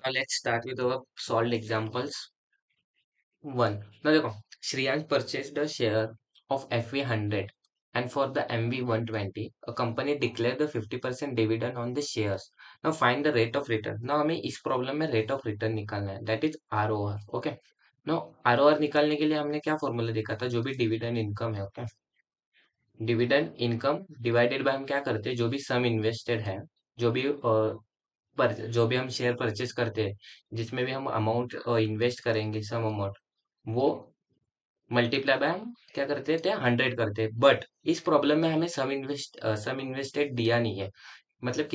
Now let's start with our solved examples. One. Now देखो, Shreyansh purchased a share of FV 100 and for the MV 120, a company declared the 50% dividend on the shares. Now find the rate of return. Now हमें इस problem में rate of return निकालना है, that is ROR. Okay. Now ROR निकालने के लिए हमने क्या फॉर्मूला देखा था, जो भी डिविडेंड इनकम है. Okay. Dividend income divided by हम क्या करते हैं, जो भी सम इन्वेस्टेड है, जो भी पर जो भी हम शेयर परचेस करते हैं, जिसमें भी हम अमाउंट इन्वेस्ट करेंगे, सम अमाउंट, वो मल्टीप्लाई बाय हम क्या करते थे, 100 करते हैं. बट इस प्रॉब्लम में हमें सम इन्वेस्टेड दिया नहीं है, मतलब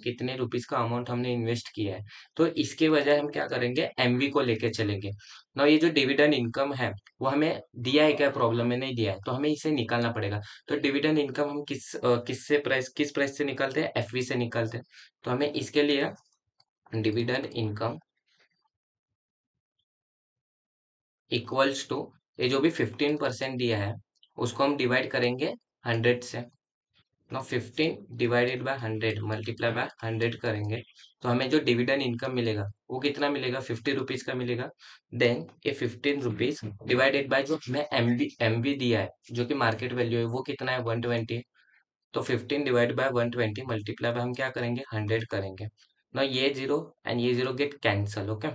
कितने रुपीस का अमाउंट हमने इन्वेस्ट किया है. तो इसके वजह हम क्या करेंगे, एमवी को लेके चलेंगे ना. ये जो डिविडेंड इनकम है वो हमें दिया है क्या, प्रॉब्लम में नहीं दिया है, तो हमें इसे निकालना पड़ेगा. तो डिविडेंड इनकम हम किस प्राइस से निकालते हैं, एफवी से निकालते हैं. तो हमें इसके लिए डिविडेंड इनकम इक्वल्स टू, ये जो भी 15% दिया है उसको हम डिवाइड करेंगे 100 से. ना 15 डिवाइडेड बाय 100 मल्टीप्लाई बाय 100 करेंगे, तो हमें जो डिविडेंड इनकम मिलेगा वो कितना मिलेगा, 50 रुपीज का मिलेगा. देन ये 15 रुपीज डिवाइडेड बाय जो हमें एमवी दिया है, जो कि मार्केट वैल्यू है, वो कितना है, 120. तो 15 डिवाइड बाय 120 मल्टीप्लाई बाय हम क्या करेंगे, 100 करेंगे. ना ये जीरो एंड ये जीरो गेट कैंसल. ओके.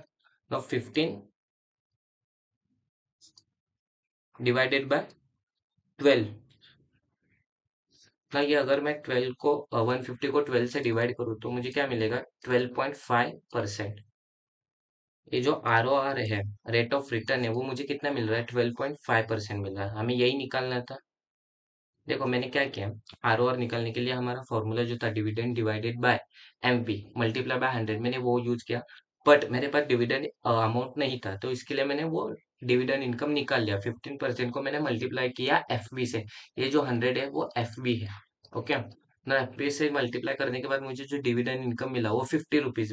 ना 15 डिवाइडेड बाय 12. ना ये अगर मैं 12 को 150 को 12 से डिवाइड करूँ तो मुझे क्या मिलेगा, 12.5%. ये जो ROR है, रेट ऑफ रिटर्न है, वो मुझे कितना मिल रहा है, 12.5% मिल रहा है. हमें यही निकालना था. देखो मैंने क्या किया, ROR निकालने के लिए हमारा फॉर्मूला जो था, dividend divided by MP multiply by 100, मैंने वो यूज किया. बट मेरे पास डिविडेंड अमाउंट नहीं था, तो इसके लिए मैंने वो डिविडेंड इनकम निकाल लिया. 15% को मैंने मल्टीप्लाई किया एफबी से. ये जो 100 है वो एफबी है. ओके. ना एफबी से मल्टीप्लाई करने के बाद मुझे जो डिविडेंड इनकम मिला वो 15 रुपीज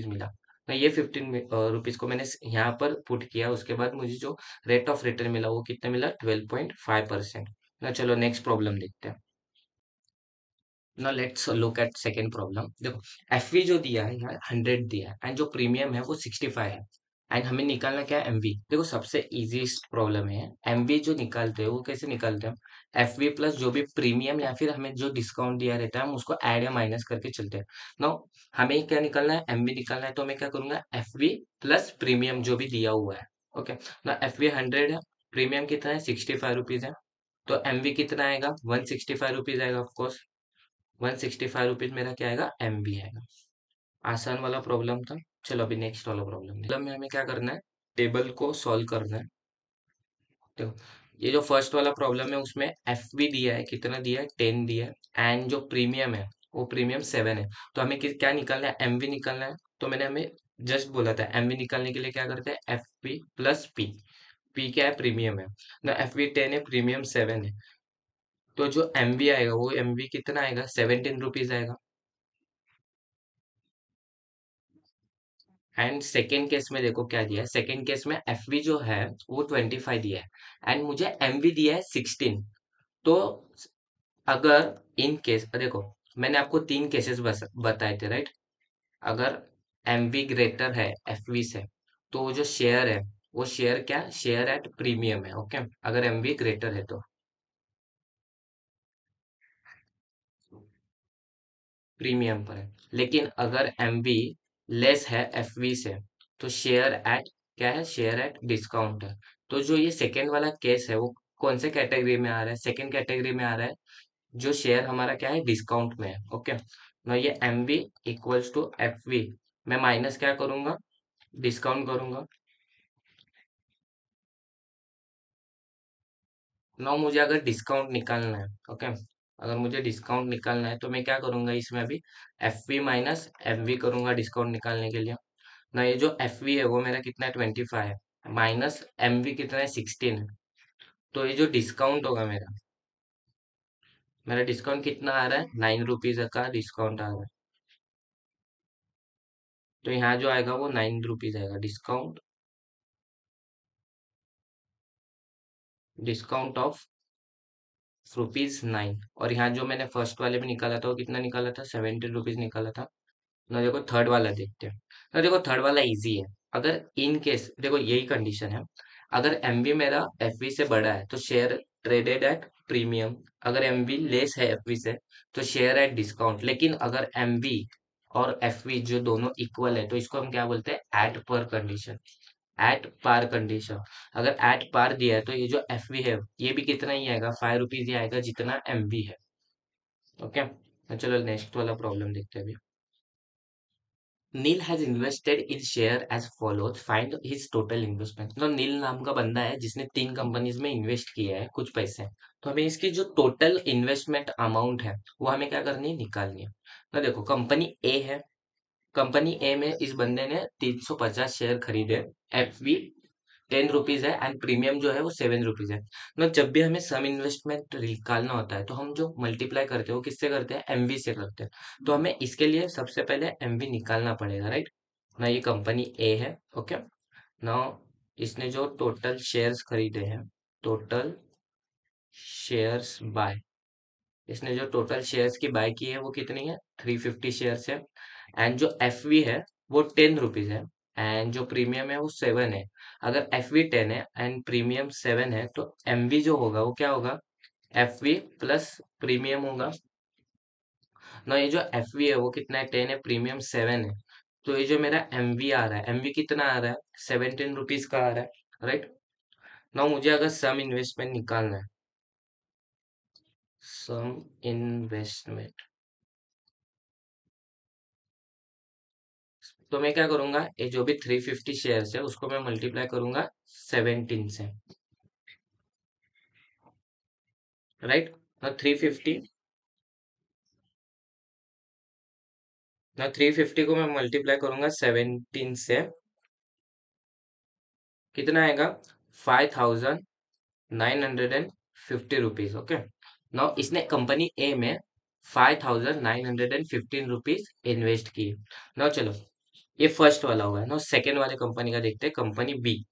मिला. ना ये 15 रुपीज को मैंने यहाँ पर पुट किया, उसके बाद मुझे जो रेट ऑफ रिटर्न मिला वो कितना मिला, 12.5%. ना चलो नेक्स्ट प्रॉब्लम देखते हैं. ना let's look at second problem. देखो, एफवी जो दिया है यहाँ 100 दिया है एंड जो प्रीमियम है वो 65 है. एंड हमें निकालना क्या है, एमवी. देखो सबसे इजीएस्ट प्रॉब्लम है, एमवी जो निकालते हैं वो कैसे निकालते हैं हम, एफवी प्लस जो भी प्रीमियम या फिर हमें जो डिस्काउंट दिया रहता है हम उसको ऐड या माइनस करके चलते हैं. नो, हमें क्या निकालना है, एमवी निकालना है, तो मैं क्या करूंगा, एफवी प्लस प्रीमियम जो भी दिया हुआ है. ओके. ना एफवी 100 है, प्रीमियम कितना है, 65 रुपीज है, तो एमवी कितना आएगा, 165 रुपीज आएगा ऑफकोर्स. 165 रुपीज मेरा क्या आएगा, एमवी आएगा. आसान वाला प्रॉब्लम था. चलो अभी नेक्स्ट वाला प्रॉब्लम में हमें क्या करना है, टेबल को सॉल्व करना है. देखो, ये जो फर्स्ट वाला प्रॉब्लम है उसमें एफ भी दिया है, कितना दिया है, 10 दिया है, एंड जो प्रीमियम है वो प्रीमियम 7 है. तो हमें क्या निकालना है, एम भी निकालना है. तो मैंने हमें जस्ट बोला था, एम भी निकालने के लिए क्या करते हैं, F P plus P. P क्या है, प्रीमियम है ना, एफ बी 10 है, प्रीमियम 7 है. तो जो एम बी आएगा वो एम बी कितना आएगा, 17 रुपीज आएगा. एंड सेकेंड केस में देखो क्या दिया है, सेकेंड केस में एफ वी जो है वो 25 दिया है एंड मुझे एम वी दिया है 16. तो अगर इन केस देखो, मैंने आपको तीन केसेस बताए थे, राइट. अगर एम वी ग्रेटर है एफ वी से, तो वो जो शेयर है वो शेयर क्या, शेयर एट प्रीमियम है. ओके. अगर एम वी ग्रेटर है तो प्रीमियम पर है. लेकिन अगर एम वी लेस है एफ वी से, तो शेयर एट क्या है, शेयर एट डिस्काउंट है. तो जो ये सेकेंड वाला केस है वो कौन से कैटेगरी में आ रहा है, सेकेंड कैटेगरी में आ रहा है, जो शेयर हमारा क्या है, डिस्काउंट में है. ओके. ना ये M V equals to F V, मैं माइनस क्या करूंगा, डिस्काउंट करूंगा. ना मुझे अगर डिस्काउंट निकालना है, ओके, अगर मुझे डिस्काउंट निकालना है तो मैं क्या करूंगा, इसमें अभी F V minus M V करूंगा डिस्काउंट निकालने के लिए. ना ये जो एफ वी है वो मेरा कितना है, 25 है, माइनस एम वी कितना है, 16 है. तो ये जो डिस्काउंट होगा मेरा मेरा डिस्काउंट कितना आ रहा है, 9 रुपीज का डिस्काउंट आ रहा है. तो यहाँ जो आएगा वो 9 रुपीज आएगा, डिस्काउंट, डिस्काउंट ऑफ रुपीज 9. और यहाँ जो मैंने फर्स्ट वाले में निकाला था वो कितना निकाला था, 17 रुपीज निकाला था. ना देखो थर्ड वाला देखते हैं। ना देखो थर्ड वाला इजी है। अगर इन केस देखो यही कंडीशन है, अगर एमबी मेरा एफवी से बड़ा है तो शेयर ट्रेडेड एट प्रीमियम, अगर एमबी लेस है एफवी से तो शेयर एट डिस्काउंट। लेकिन अगर एमबी और एफवी जो दोनों इक्वल है तो इसको हम क्या बोलते हैं, एट पर कंडीशन, एट पार कंडीशन। अगर एट पार दिया है तो ये जो एफवी है ये भी कितना ही आएगा, 5 रुपीज ही आएगा जितना एमबी है। ओके, तो चलो नेक्स्ट वाला प्रॉब्लम देखते हैं अभी। Neel has invested in share as follows, find his total investment. तो नील नाम का बंदा है जिसने 3 कंपनीज में इन्वेस्ट किया है कुछ पैसे, तो हमें इसकी जो टोटल इन्वेस्टमेंट अमाउंट है वो हमें क्या करनी है, निकालनी है। तो देखो कंपनी ए है, कंपनी ए में इस बंदे ने 350 शेयर खरीदे, एफवी 10 रुपीज है एंड प्रीमियम जो है वो 7 रुपीज है। मतलब जब भी हमें सम इन्वेस्टमेंट निकालना होता है तो हम जो मल्टीप्लाई करते हैं वो किससे करते हैं, एमवी से करते हैं। तो हमें इसके लिए सबसे पहले एमवी निकालना पड़ेगा, राइट। ना ये कंपनी ए है, ओके। ना इसने जो टोटल शेयर्स खरीदे हैं, टोटल शेयर्स बाय, इसने जो टोटल शेयर्स की बाय की है वो कितनी है, 350 शेयर्स है। एंड जो एफ वी है वो 10 रुपीज है, एंड जो प्रीमियम है वो 7 है। अगर एफ वी 10 है एंड प्रीमियम 7 है तो एम वी जो होगा वो क्या होगा, एफ वी प्लस प्रीमियम होगा। ना ये जो एफ वी है वो कितना है, 10 है, प्रीमियम 7 है। तो ये जो मेरा एम वी आ रहा है, एम वी कितना आ रहा है, 17 रुपीज का आ रहा है, राइट। ना मुझे अगर सम इन्वेस्टमेंट निकालना है, सम इन्वेस्टमेंट, तो मैं क्या करूंगा, ये जो भी 350 शेयर्स है उसको मैं मल्टीप्लाई करूंगा 17 से, राइट। ना 350, ना 350 को मैं मल्टीप्लाई करूंगा 17 से, कितना आएगा, 5950 रुपीज, ओके। ना इसने कंपनी ए में 5915 रुपीज इन्वेस्ट की। ना चलो ये फर्स्ट वाला हुआ है ना, सेकेंड वाले कंपनी का देखते हैं, कंपनी बी।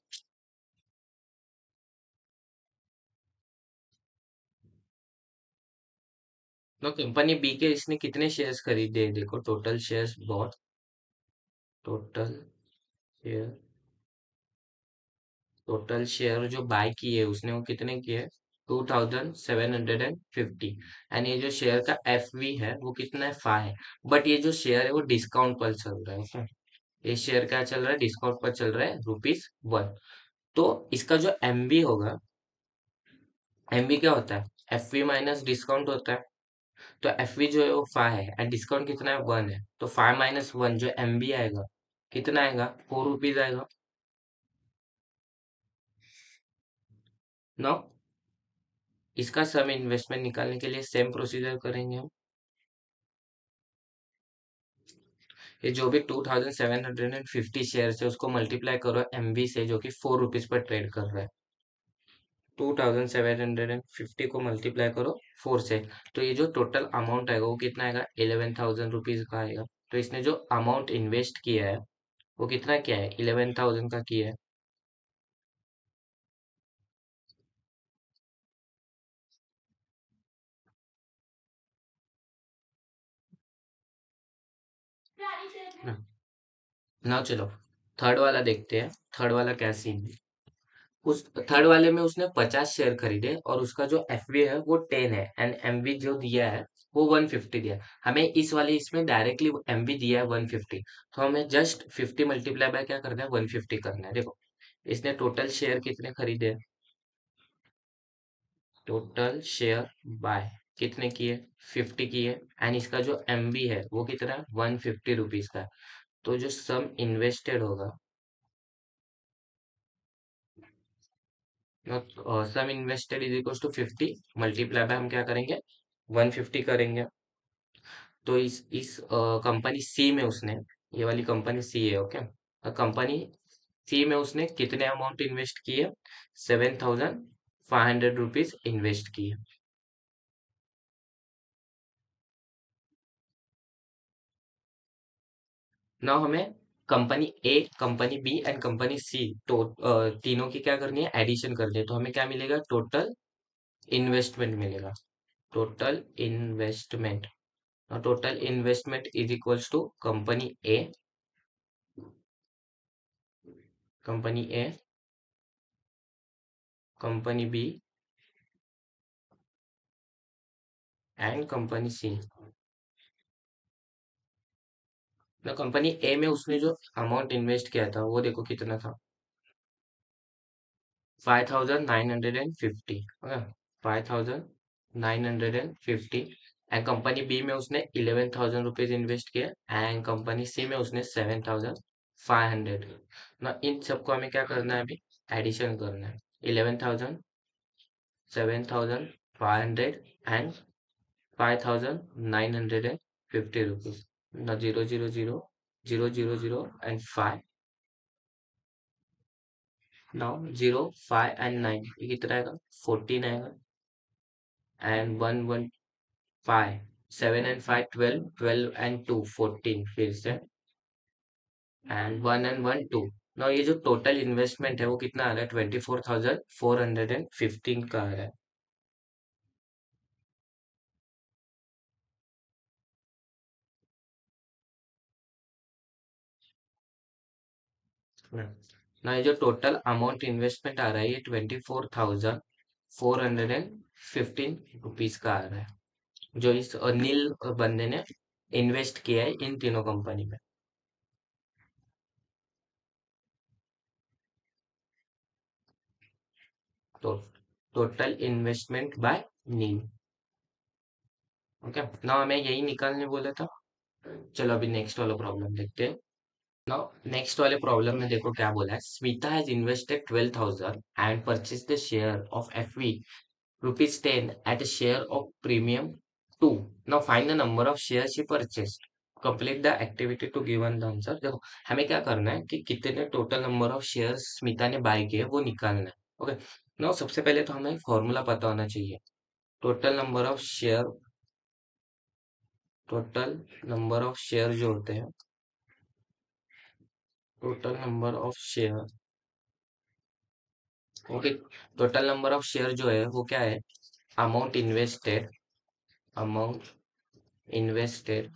ना कंपनी बी के इसने कितने शेयर्स खरीदे, देखो total shares bot, total share, total share जो बाय किए उसने वो कितने किए, 2750। एंड ये जो शेयर का एफ वी है वो कितना है, 5 है। बट ये जो शेयर है वो डिस्काउंट पर चल रहा है, okay? ये शेयर क्या चल रहा है, डिस्काउंट पर चल रहा है, रुपीज 1। तो इसका जो एम वी होगा, एम वी क्या होता है, एफ वी माइनस डिस्काउंट होता है। तो एफ वी जो है वो 5 है एंड डिस्काउंट कितना है, 1 है। तो 5 - 1 जो एम वी आएगा कितना आएगा, 4 रुपीज आएगा। नो, इसका सम इन्वेस्टमेंट निकालने के लिए सेम प्रोसीजर करेंगे हम। ये जो भी 2750 शेयर है उसको मल्टीप्लाई करो एमबी से जो कि 4 रुपीज पर ट्रेड कर रहा है। 2750 को मल्टीप्लाई करो 4 से, तो ये जो टोटल अमाउंट आएगा वो कितना आएगा, 11,000 रुपीज का आएगा। तो इसने जो अमाउंट इन्वेस्ट किया है वो कितना किया है, 11,000 का किया है। ना ना चलो थर्ड वाला देखते हैं, थर्ड वाला क्या सीन है। उस थर्ड वाले में उसने 50 शेयर खरीदे और उसका जो एफवी है वो 10 है एंड एमवी जो दिया है वो 150 दिया है। हमें इस वाले इसमें डायरेक्टली एमवी दिया है 150, तो हमें जस्ट 50 मल्टीप्लाई बाय क्या करना है, 150 करना है। देखो इसने टोटल शेयर कितने खरीदे हैं, टोटल शेयर बाय कितने किए, 50 किए। एंड इसका जो एमवी है वो कितना है, 150 रुपीज का है। तो जो सम इन्वेस्टेड होगा, sum invested is equal to 50 multiply by हम क्या करेंगे, 150 करेंगे। तो इस कंपनी सी में उसने, ये वाली कंपनी सी है, ओके। कंपनी सी में उसने कितने अमाउंट इन्वेस्ट किए, 7500 रुपीज इन्वेस्ट किए। ना हमें company A, company B and company C तो तीनों की क्या करनी है, एडिशन करनी है। तो हमें क्या मिलेगा, टोटल इन्वेस्टमेंट मिलेगा, total investment, total investment is equals to company A, company B and company C. ना कंपनी ए में उसने जो अमाउंट इन्वेस्ट किया था वो देखो कितना था, 5,950। ओके, 5,950। एंड कंपनी बी में उसने 11,000 रुपीज इन्वेस्ट किया, एंड कंपनी सी में उसने 7,500। ना इन सबको हमें क्या करना है अभी, एडिशन करना है। 11,000, 7,500 एंड 5,950 रुपीज। ना 000, 000 एंड 5। नाउ 0, 5 एंड 9, ये कितना आएगा, 14 आएगा। एंड 1, 1, 5, 7 एंड 5, 12, 12 एंड 2, 14 फिर से। And 1 and 1, 2। ना ये जो टोटल इन्वेस्टमेंट है वो कितना आ रहा है, 24,415 का आ रहा है। ना ये जो टोटल अमाउंट इन्वेस्टमेंट आ रहा है ये 24,415 रुपीज का आ रहा है, जो इस नील बंदे ने इन्वेस्ट किया है इन तीनों कंपनी में। तो total investment by nil. Okay, ना हमें यही निकालने बोला था। चलो अभी नेक्स्ट वाला प्रॉब्लम देखते हैं। नाउ नेक्स्ट वाले प्रॉब्लम में देखो क्या बोला है, Smita has invested 12,000 and purchase the share of FV ₹10 at a share of premium 2. Now find the number of shares she purchased. Complete the activity to given the answer. देखो हमें क्या करना है कि कितने total number of shares Smita ने bye किए वो निकालना है। ओके, नाउ सबसे पहले तो हमें फॉर्मूला पता होना चाहिए। Total number of share, total number of share जो होते हैं, total number of share. Okay, total number of share जो है वो क्या है, अमाउंट इन्वेस्टेड, अमाउंट इन्वेस्टेड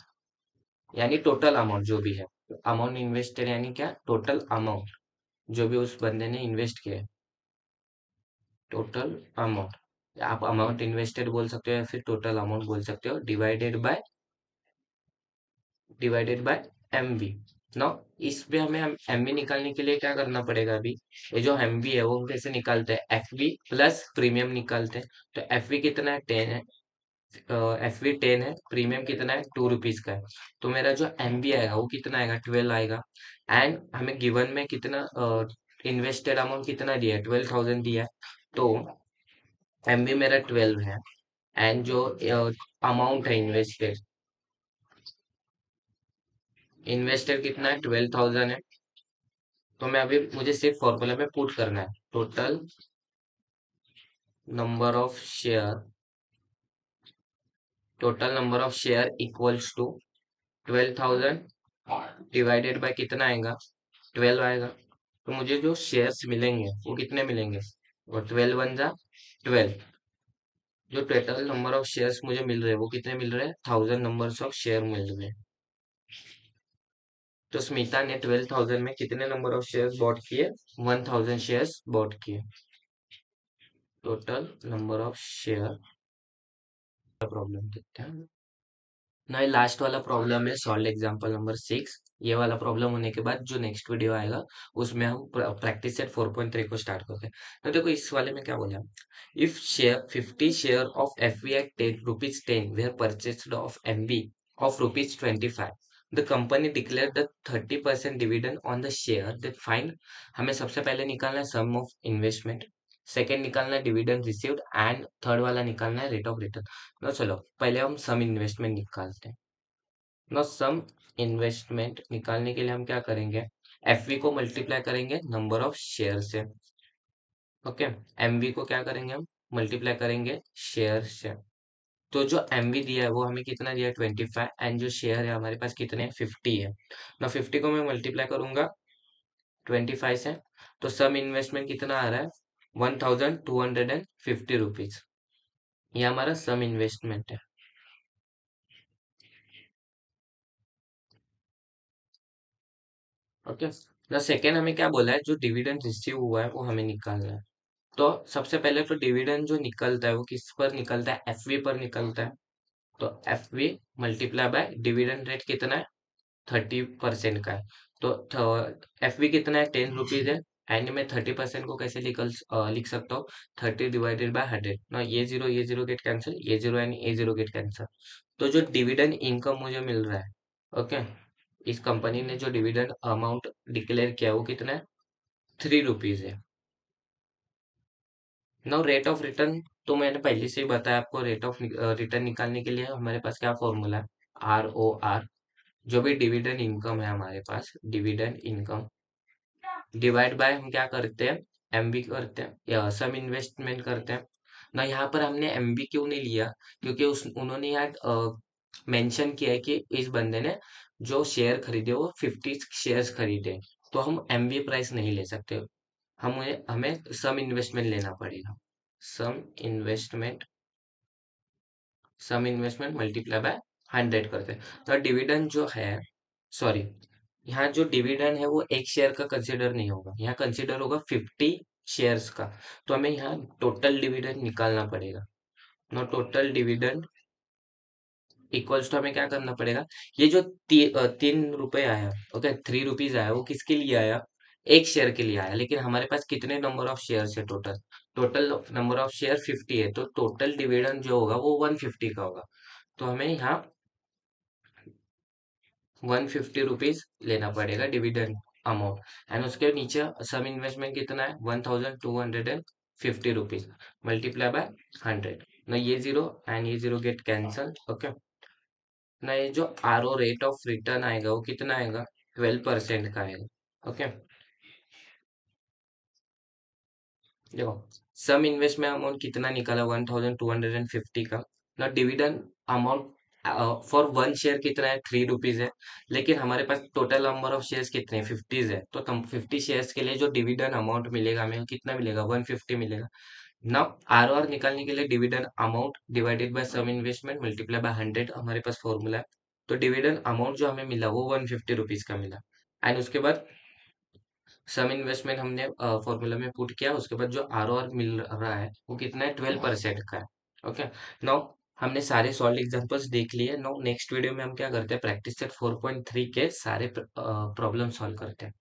यानी टोटल अमाउंट जो भी है। अमाउंट इन्वेस्टेड यानी क्या, टोटल अमाउंट जो भी उस बंदे ने इन्वेस्ट किया है, टोटल अमाउंट। आप अमाउंट इन्वेस्टेड बोल सकते हो या फिर टोटल अमाउंट बोल सकते हो, डिवाइडेड बाय एमवी। नो, इसमें हमें हम एमवी निकालने के लिए क्या करना पड़ेगा अभी, ये जो एमवी है वो कैसे निकालते हैं, एफवी प्लस प्रीमियम निकालते हैं। तो एफवी कितना है, 10 है, एफवी 10 है, प्रीमियम कितना है, ₹2 का है। तो मेरा जो एमवी आएगा वो कितना आएगा, 12 आएगा। एंड हमें गिवन में कितना इन्वेस्टेड अमाउंट कितना दिया है, 12,000 दिया है। तो एमवी मेरा 12 है, एंड जो अमाउंट है इन्वेस्टेड, इन्वेस्टेड कितना है, 12,000 है। तो मैं अभी मुझे सिर्फ फॉर्मूला में पुट करना है, total number of share, total number of share equals to 12,000 divided by कितना आएगा, 12 आएगा। तो मुझे जो शेयर्स मिलेंगे वो कितने मिलेंगे, और 12 बन जा 12। जो टोटल नंबर ऑफ शेयर्स मुझे मिल रहे हैं वो कितने मिल रहे हैं, 1,000 नंबर्स ऑफ शेयर मिल रहे हैं। तो स्मिता ने 12,000 में कितने नंबर ऑफ शेयर्स बॉट किए, 1,000 शेयर्स बॉट किए। Total number of share. Problem देखते हैं ना, ये लास्ट वाला प्रॉब्लम है सॉल्व एग्जांपल नंबर 6। ये वाला प्रॉब्लम होने के बाद जो नेक्स्ट वीडियो आएगा उसमें हम प्रैक्टिस सेट 4.3 को स्टार्ट करते हैं। तो देखो इस वाले में क्या बोला, if share 50 share of FV at 10 rupees 10 were purchased of MB of ₹25 the company declare the 30% dividend on the share that find. हमें सबसे पहले निकालना है सम ऑफ इन्वेस्टमेंट, सेकेंड निकालना है डिविडेंड रिसीव्ड, एंड थर्ड वाला निकालना है रेट ऑफ रिटर्न। ना चलो पहले हम सम इन्वेस्टमेंट निकालते हैं। ना सम इन्वेस्टमेंट निकालने के लिए हम क्या करेंगे, एफवी को मल्टीप्लाई करेंगे नंबर ऑफ शेयर से। ओके, एमवी को क्या करेंगे हम, मल्टीप्लाई करेंगे शेयर से। तो जो एमवी दिया है वो हमें कितना दिया है, 25, एंड जो शेयर है हमारे पास कितने हैं, 50 है। ना 50 को मैं मल्टीप्लाई करूंगा 25 से, तो सम इन्वेस्टमेंट कितना आ रहा है, ₹1,250। ये हमारा सम इन्वेस्टमेंट है। ओके। द सेकेंड हमें क्या बोला है, जो डिविडेंड रिसीव हुआ है वो हमें निकालना है। तो सबसे पहले तो डिविडेंड जो निकलता है वो किस पर निकलता है, एफवी पर निकलता है। तो FV multiply by dividend rate कितना है, 30% का है। तो एफवी कितना है, 10 रुपीज है। एंड में 30% को कैसे लिख सकता हूँ, 30 डिवाइडेड बाय 100 ना, ये जीरो गेट कैंसिल, ये जीरो एंड ये जीरो गेट कैंसिल। तो जो डिविडेंड इनकम मुझे मिल रहा है, ओके, इस कंपनी ने जो डिविडेंड अमाउंट डिक्लेयर किया वो कितना है, 3 रुपीज है। नाउ रेट ऑफ रिटर्न, तो मैंने पहले से ही बताया आपको, रेट ऑफ रिटर्न निकालने के लिए हमारे पास क्या फॉर्मूला है, ROR। जो भी डिविडेंड इनकम है हमारे पास, डिविडेंड इनकम डिवाइड बाय हम क्या करते हैं, एमबी करते हैं या सम इन्वेस्टमेंट करते हैं ना। यहाँ पर हमने एमबी क्यों नहीं लिया, क्योंकि उस उन्होंने यहाँ मेंशन किया है कि इस बंदे ने जो शेयर खरीदे वो 50 शेयर्स खरीदे। तो हम एमबी प्राइस नहीं ले सकते, हमें हमें सम इन्वेस्टमेंट लेना पड़ेगा। Sum investment, sum investment multiply by 100 करते हैं। तो डिविडेंड जो है, सॉरी, यहाँ जो डिविडेंड है वो एक शेयर का कंसिडर नहीं होगा, यहाँ कंसिडर होगा 50 शेयर्स का। तो हमें यहाँ टोटल डिविडेंड निकालना पड़ेगा। No, total dividend equals to हमें क्या करना पड़ेगा, ये जो 3 रुपए आया, ओके, 3 रुपीज आया, वो किसके लिए आया, एक शेयर के लिए आया। लेकिन हमारे पास कितने नंबर ऑफ शेयर्स है, total total number of share 50 है, तो टोटल डिविडेंड जो होगा वो 150 का होगा। तो हमें यहाँ 150 रुपीज लेना पड़ेगा डिविडेंड अमाउंट। एंड उसके नीचे सम इन्वेस्टमेंट कितना है, 1250 रुपीज मल्टीप्लाई बाय 100 ना, ये जीरो एंड ये जीरो गेट कैंसल, ओके ना। ये जो RO रेट ऑफ रिटर्न आएगा वो कितना आएगा, 12% का आएगा, ओके। देखो, सम इन्वेस्टमेंट अमाउंट कितना निकाला, 1250 का ना। Dividend amount for one share कितना है, 3 रुपीज है। लेकिन हमारे पास टोटल नंबर ऑफ शेयर्स कितने हैं, 50 है। तो 50 शेयर्स के लिए जो डिविडेंड अमाउंट मिलेगा हमें, कितना मिलेगा, 150 मिलेगा। नाउ ROR निकालने के लिए dividend amount divided by sum investment multiply by 100 हमारे पास फॉर्मूला है। तो डिविडेंड अमाउंट जो हमें मिला वो 150 रुपीज का मिला। एंड उसके बाद सम इन्वेस्टमेंट हमने फॉर्मूला में पुट किया, उसके बाद जो ROR मिल रहा है वो कितना है, 12% का है, ओके। नाउ हमने सारे सॉल्व एग्जांपल्स देख लिए। नाउ नेक्स्ट वीडियो में हम क्या करते हैं, प्रैक्टिस सेट 4.3 के सारे प्रॉब्लम सॉल्व करते हैं।